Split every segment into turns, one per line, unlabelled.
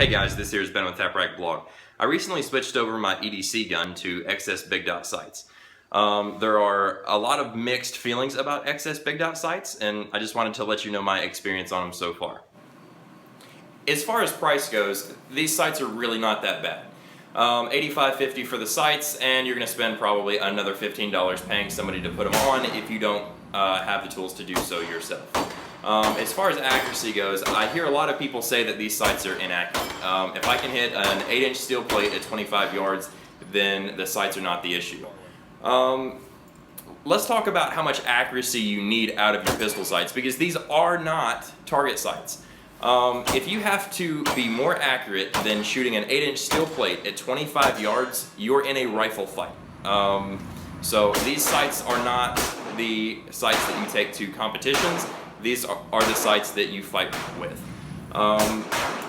Hey guys, this here is Ben with TapRack Blog. I recently switched over my EDC gun to XS Big Dot sights. There are a lot of mixed feelings about XS Big Dot sights, and I just wanted to let you know my experience on them so far. As far as price goes, these sights are really not that bad. $85.50 for the sights, and you're going to spend probably another $15 paying somebody to put them on if you don't have the tools to do so yourself. As far as accuracy goes, I hear a lot of people say that these sights are inaccurate. If I can hit an 8-inch steel plate at 25 yards, then the sights are not the issue. Let's talk about how much accuracy you need out of your pistol sights, because these are not target sights. If you have to be more accurate than shooting an 8-inch steel plate at 25 yards, you're in a rifle fight. So these sights are not the sights that you take to competitions. These are the sights that you fight with.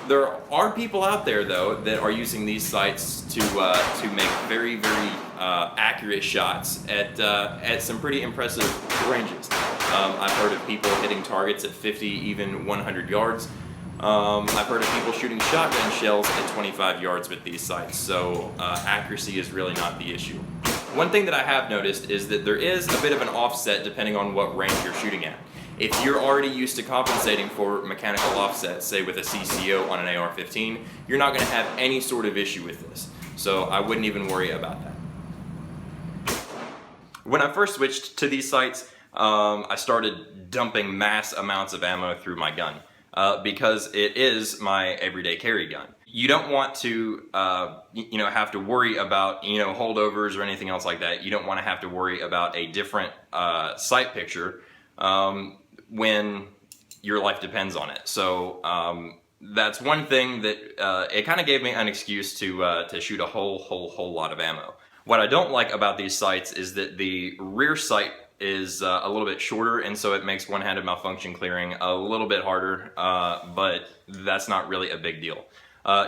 There are people out there, though, that are using these sights to make very, very accurate shots at some pretty impressive ranges. I've heard of people hitting targets at 50, even 100 yards. I've heard of people shooting shotgun shells at 25 yards with these sights, so accuracy is really not the issue. One thing that I have noticed is that there is a bit of an offset depending on what range you're shooting at. If you're already used to compensating for mechanical offset, say with a CCO on an AR-15, you're not going to have any sort of issue with this. So I wouldn't even worry about that. When I first switched to these sights, I started dumping mass amounts of ammo through my gun because it is my everyday carry gun. You don't want to, have to worry about, holdovers or anything else like that. You don't want to have to worry about a different sight picture when your life depends on it. So that's one thing that it kind of gave me an excuse to shoot a whole lot of ammo. What I don't like about these sights is that the rear sight is a little bit shorter, and so it makes one-handed malfunction clearing a little bit harder, but that's not really a big deal.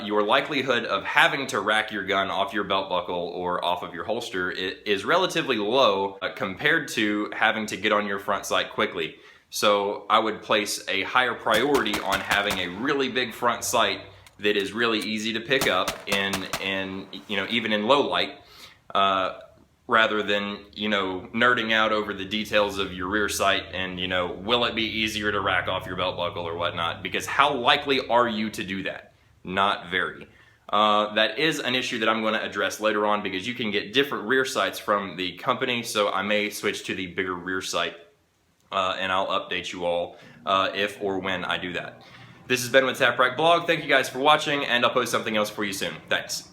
Your likelihood of having to rack your gun off your belt buckle or off of your holster is relatively low compared to having to get on your front sight quickly. So I would place a higher priority on having a really big front sight that is really easy to pick up in even in low light, rather than nerding out over the details of your rear sight and will it be easier to rack off your belt buckle or whatnot, because how likely are you to do that? Not very. That is an issue that I'm going to address later on, because you can get different rear sights from the company, so I may switch to the bigger rear sight, and I'll update you all if or when I do that. This has been with TapRack Blog. Thank you guys for watching, and I'll post something else for you soon. Thanks.